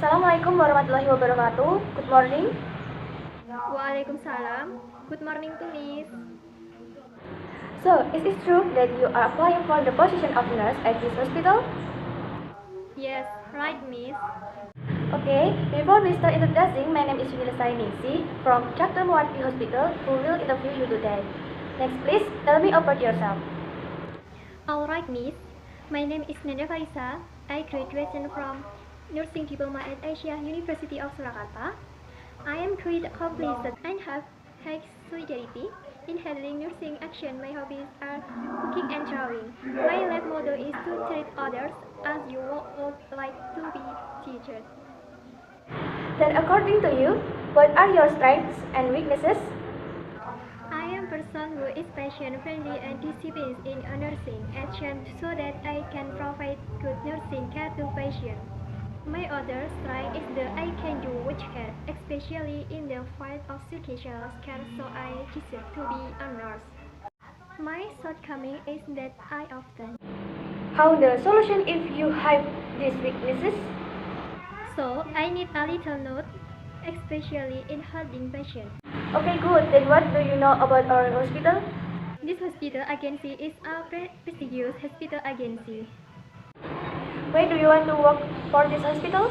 Assalamualaikum warahmatullahi wabarakatuh. Good morning. Waalaikumsalam. Good morning to Miss. So, is it true that you are applying for the position of nurse at this hospital? Yes, right, Miss. Okay, before we start introducing, my name is Yunila Sainisi from Dr. Muarti Hospital, who will interview you today. Next, please tell me about yourself. Alright, Miss. My name is Nanda Farisa. I graduated from Nursing Diploma at Asia University of Surakarta. I am quite accomplished and have high solidarity in handling nursing action. My hobbies are cooking and drawing. My life motto is to treat others as you would like to be treated. Then, according to you, what are your strengths and weaknesses? I am a person who is patient-friendly and disciplined in nursing action so that I can provide good nursing care to patients. My other strength is that I can do much care, especially in the field of psychiatric care, so I deserve to be a nurse. My shortcoming is that I often How the solution if you have these weaknesses? so I need a little note, especially in holding patients. Okay, good. Then what do you know about our hospital? This hospital agency is a prestigious hospital agency. Why do you want to work for this hospital?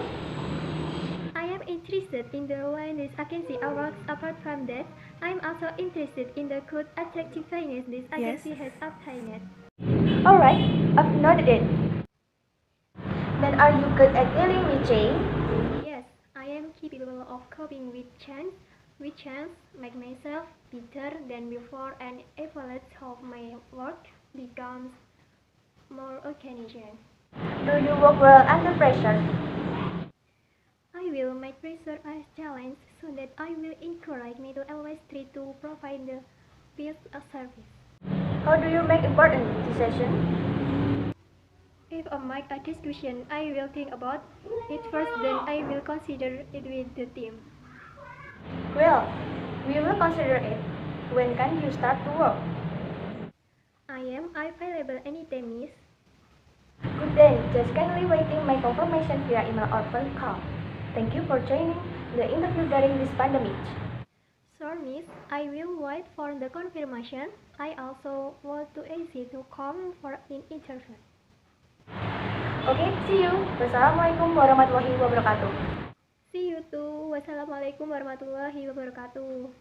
I am interested in the way this agency works. Apart from that, I am also interested in the good attractiveness this agency has obtained. Alright, I've noted it. Then are you good at dealing with change? Yes, I am capable of coping with change, which make myself better than before and evaluate how my work becomes more organized. Do you work well under pressure? I will make pressure a challenge so that I will encourage me to always try to provide the best service. How do you make important decisions? If I make a discussion, I will think about it first, then I will consider it with the team. Well, we will consider it. When can you start to work? I am available anytime, miss. Good day, just kindly waiting my confirmation via email or phone call. Thank you for joining the interview during this pandemic. Sure, miss. I will wait for the confirmation. I also want to easy to come for an interview. Okay, see you. Wassalamualaikum warahmatullahi wabarakatuh. See you too. Wassalamualaikum warahmatullahi wabarakatuh.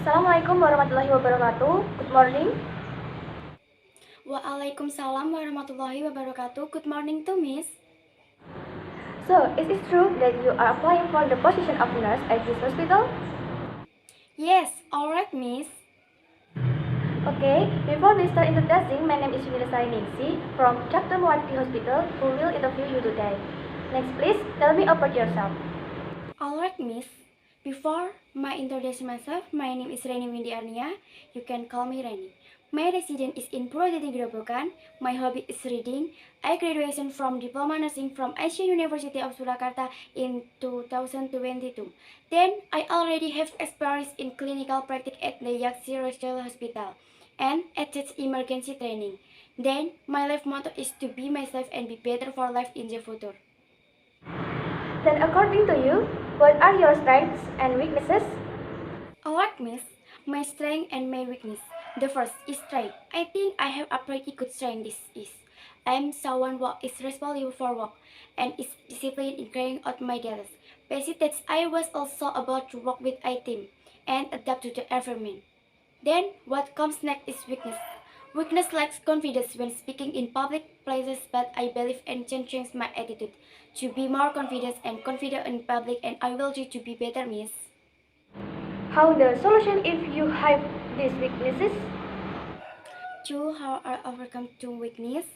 Assalamualaikum warahmatullahi wabarakatuh. Good morning. Waalaikumsalam warahmatullahi wabarakatuh. Good morning to Miss. So, is it true that you are applying for the position of nurse at this hospital? Yes, alright, Miss. Okay, before we start introducing, my name is Yunila Sainisi from Dr. Muarti Hospital, who will interview you today. Next, please tell me about yourself. Alright, Miss. Before my introduction myself, my name is Reni Windy Arnia. You can call me Reni. My residence is in Purwodadi Grobogan. My hobby is reading. I graduated from Diploma Nursing from Asia University of Surakarta in 2022. Then I already have experience in clinical practice at the Yaksi Rochelle Hospital and at its emergency training. Then my life motto is to be myself and be better for life in the future. Then, according to you, what are your strengths and weaknesses? Alright, Miss. My strength and my weakness. The first is strength. I think I have a pretty good strength. This is I am someone who is responsible for work and is disciplined in carrying out my duties. Besides, I was also about to work with a team and adapt to the environment. Then, what comes next is weakness. Weakness lacks confidence when speaking in public places, but I believe in changing my attitude to be more confident and confident in public, and I will try to be better, Miss. How the solution if you have these weaknesses? To how I overcome two weakness.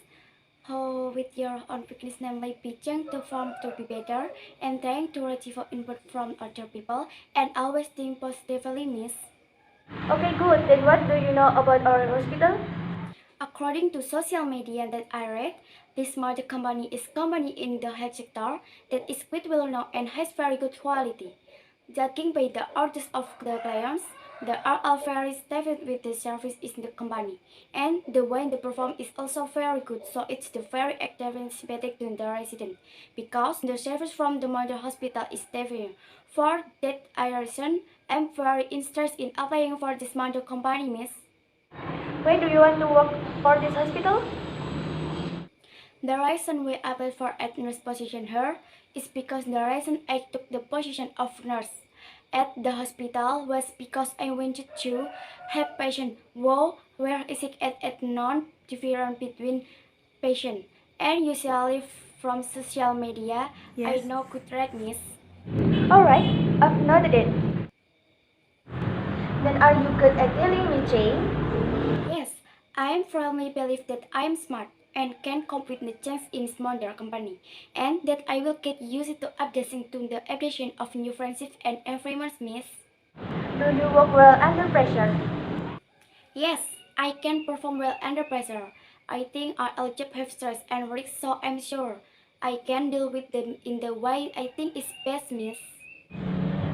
How with your own weakness, namely pitching to form to be better and trying to receive input from other people and always think positively, miss. Okay, good. Then what do you know about our hospital? According to social media that I read, this mother company is company in the health sector that is quite well known and has very good quality. Judging by the orders of the clients, they are all very satisfied with the service in the company, and the way they perform is also very good. So it's the very active and sympathetic to the resident, because the service from the mother hospital is different. For that reason, I'm very interested in applying for this mother company, miss. Why do you want to work for this hospital? The reason we applied for a nurse position here is because the reason I took the position of nurse at the hospital was because I wanted to help patients who were sick at non-different between patients. And usually from social media, I Yes. know good redness. Alright, I've noted it. Then are you good at dealing with change? Yes, I firmly believe that I am smart and can cope with the change in smaller company, and that I will get used to adjusting to the adaptation of new friendships and environments, miss. Do you work well under pressure? Yes, I can perform well under pressure. I think our job have stress and risk, so I'm sure I can deal with them in the way I think is best, miss.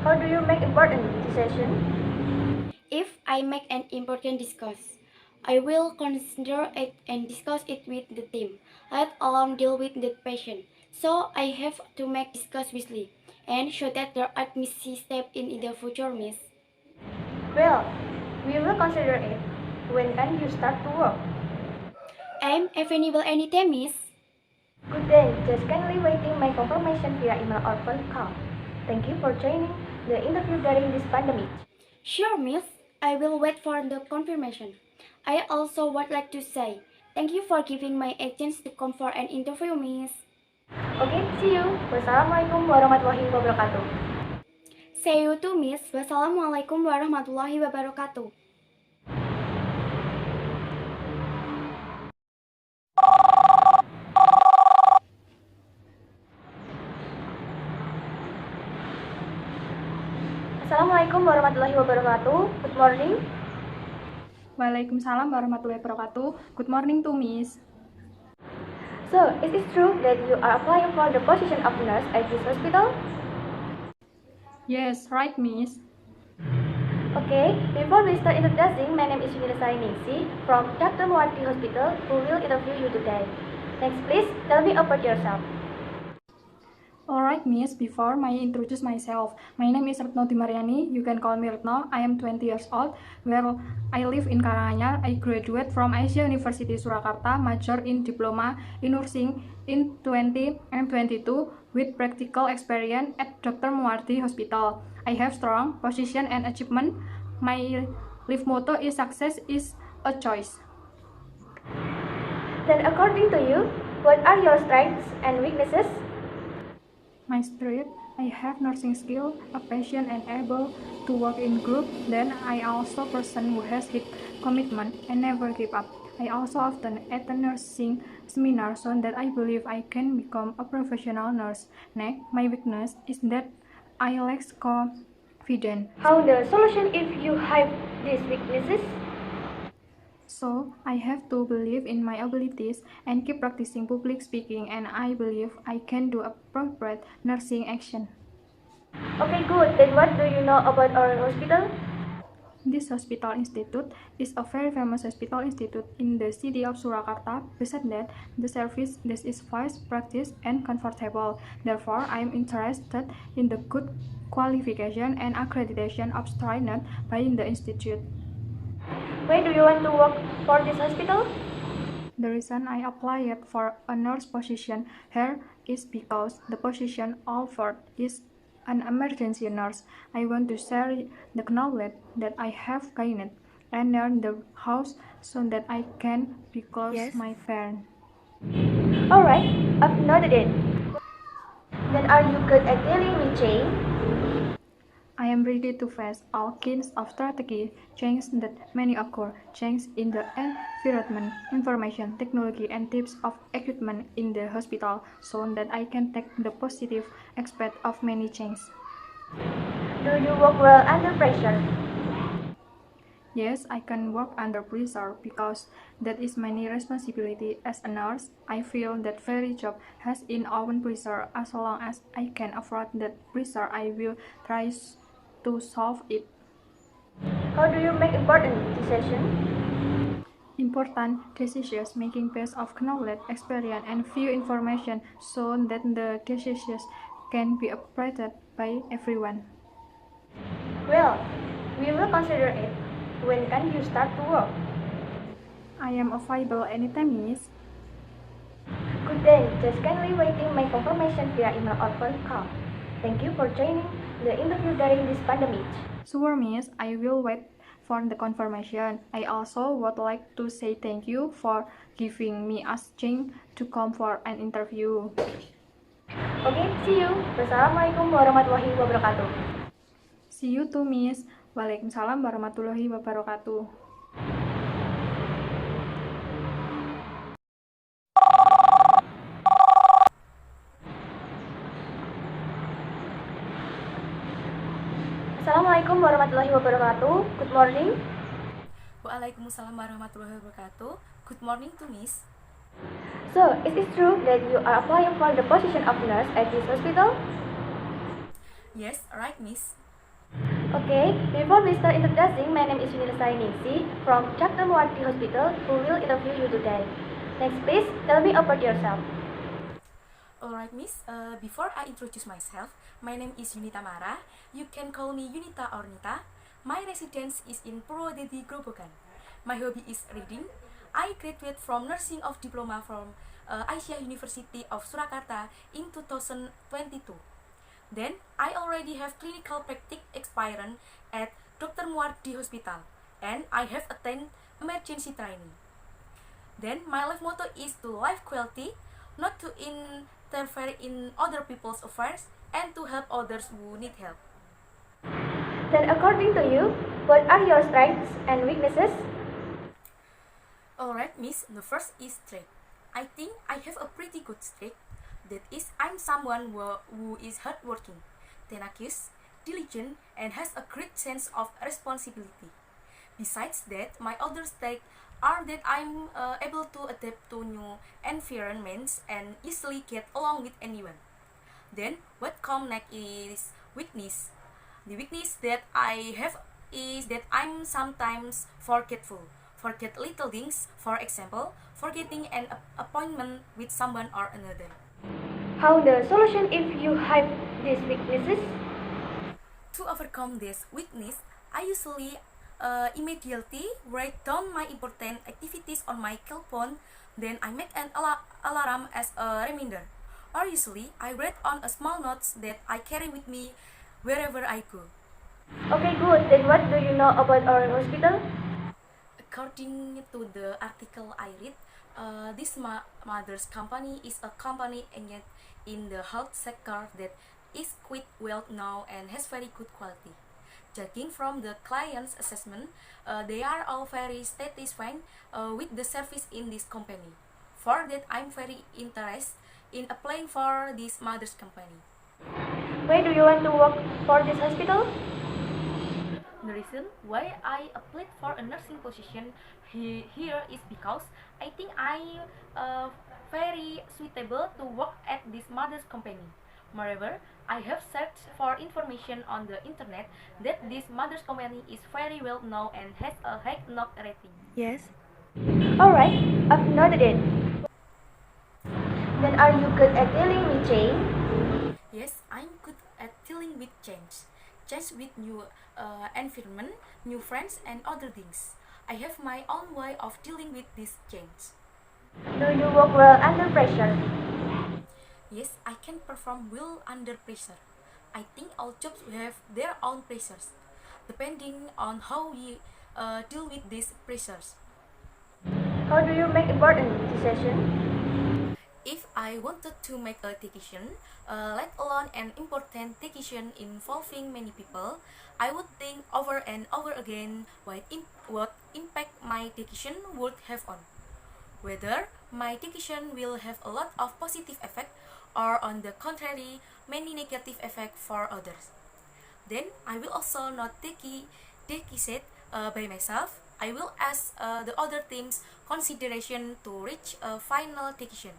How do you make important decisions? If I make an important discuss, I will consider it and discuss it with the team, let alone deal with the patient. So I have to make discuss wisely and show that there are missy step in the future, miss. Well, we will consider it. When can you start to work? I'm available anytime, miss. Good day, just kindly waiting my confirmation via email or phone call. Thank you for joining the interview during this pandemic. Sure, miss. I will wait for the confirmation. I also would like to say thank you for giving my a chance to come for an interview, miss. Okay, see you. Wassalamualaikum warahmatullahi wabarakatuh. See you too, miss. Wassalamualaikum warahmatullahi wabarakatuh. Assalamualaikum warahmatullahi wabarakatuh. Good morning. Waalaikumsalam warahmatullahi wabarakatuh. Good morning to Miss. So, is it true that you are applying for the position of nurse at this hospital? Yes, right, Miss. Okay, before we start introducing, my name is Yunilasa Ningsi from Dr. Muarti Hospital, who will interview you today. Next, please tell me about yourself. Alright, Miss. Before I introduce myself, my name is Retno Dimariani. You can call me Retno. I am 20 years old. Well, I live in Karanganyar. I graduate from Asia University Surakarta, major in diploma in nursing in 2022 with practical experience at Dr. Muarti Hospital. I have strong position and achievement. My life motto is success is a choice. Then, according to you, what are your strengths and weaknesses? My strength, I have nursing skill, a passion and able to work in group. Then I also person who has his commitment and never give up. I also often attend nursing seminars so that I believe I can become a professional nurse. Next, my weakness is that I lack confidence. How the solution if you have these weaknesses? So I have to believe in my abilities and keep practicing public speaking, and I believe I can do appropriate nursing action. Okay, good. Then what do you know about our hospital? This hospital institute is a very famous hospital institute in the city of Surakarta. Besides that, the service is fast, practice, and comfortable. Therefore, I am interested in the good qualification and accreditation of trained by the institute. Why do you want to work for this hospital? The reason I applied for a nurse position here is because the position offered is an emergency nurse. I want to share the knowledge that I have gained and learn the house so that I can be close Yes. my parents. Alright, I've noted it. Then are you good at dealing with change? I am ready to face all kinds of strategy changes that may occur, change in the environment, information, technology, and types of equipment in the hospital, so that I can take the positive aspect of many changes. Do you work well under pressure? Yes, I can work under pressure because that is my responsibility as a nurse. I feel that very job has its own pressure. As long as I can afford that pressure, I will try to solve it. How do you make important decisions? Important decisions making based of knowledge, experience, and few information so that the decisions can be applied by everyone. Well, we will consider it. When can you start to work? I am available anytime, miss. Good day, just kindly waiting my confirmation via email or phone call. Thank you for joining the interview during this pandemic. Sure, miss, I will wait for the confirmation. I also would like to say thank you for giving me a chance to come for an interview. Okay, see you. Wassalamualaikum warahmatullahi wabarakatuh. See you too, miss. Waalaikumsalam warahmatullahi wabarakatuh. Assalamualaikum warahmatullahi wabarakatuh. Good morning. Waalaikumsalam warahmatullahi wabarakatuh. Good morning to Miss. So, is it true that you are applying for the position of nurse at this hospital? Yes, right, Miss. Okay, before we start introducing, my name is Yunilisai Ningsi from Dr. Muarti Hospital, who will interview you today. Next, please tell me about yourself. Alright, Miss. Before I introduce myself, my name is Yunita Mara. You can call me Yunita or Nita. My residence is in Purwodadi, Grobogan. My hobby is reading. I graduated from nursing of diploma from Aisyah University of Surakarta in 2022. Then, I already have clinical practice experience at Dr. Muarti Hospital, and I have attained emergency training. Then, my life motto is to life quality, not to interfere in other people's affairs, and to help others who need help. Then, according to you, what are your strengths and weaknesses? Alright, Miss, the first is strength. I think I have a pretty good strength. That is, I'm someone who is hardworking, tenacious, diligent, and has a great sense of responsibility. Besides that, my other strengths are that I'm able to adapt to new environments and easily get along with anyone. Then, what comes next is weakness. The weakness that I have is that I'm sometimes forgetful. Forget little things, for example, forgetting an appointment with someone or another. How the solution if you have these weaknesses? To overcome this weakness, I usually immediately write down my important activities on my cell phone, then I make an alarm as a reminder. Or usually, I write on a small notes that I carry with me wherever I go. Okay, good. Then what do you know about our hospital? According to the article I read, this mother's company is a company engaged in the health sector that is quite well known and has very good quality. Judging from the client's assessment, they are all very satisfied with the service in this company. For that, I'm very interested in applying for this mother's company. Why do you want to work for this hospital? The reason why I applied for a nursing position here is because I think I very suitable to work at this mother's company. Moreover, I have searched for information on the internet that this mother's company is very well known and has a high knock rating. Yes. Alright, I've noted it. Then are you good at dealing with change? Yes, I'm good at dealing with change. Change with new environment, new friends, and other things. I have my own way of dealing with this change. Do you work well under pressure? Yes, I can perform well under pressure. I think all jobs have their own pressures, depending on how we deal with these pressures. How do you make important decisions? If I wanted to make a decision, let alone an important decision involving many people, I would think over and over again what impact my decision would have on. Whether my decision will have a lot of positive effect or on the contrary, many negative effect for others. Then I will also not decide by myself. I will ask the other team's consideration to reach a final decision.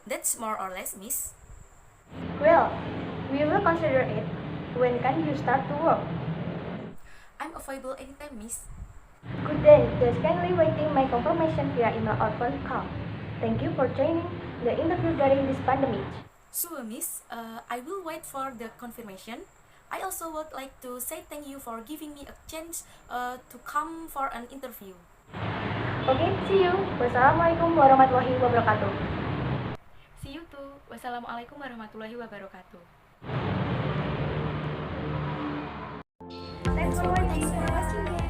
That's more or less, Miss. Well, we will consider it. When can you start to work? I'm available anytime, Miss. Good then, just kindly waiting my confirmation via email or phone call. Thank you for joining the interview during this pandemic. So, Miss, I will wait for the confirmation. I also would like to say thank you for giving me a chance to come for an interview. Okay, see you. Wassalamualaikum warahmatullahi wabarakatuh. See you too. Wassalamualaikum warahmatullahi wabarakatuh. Thanks for watching.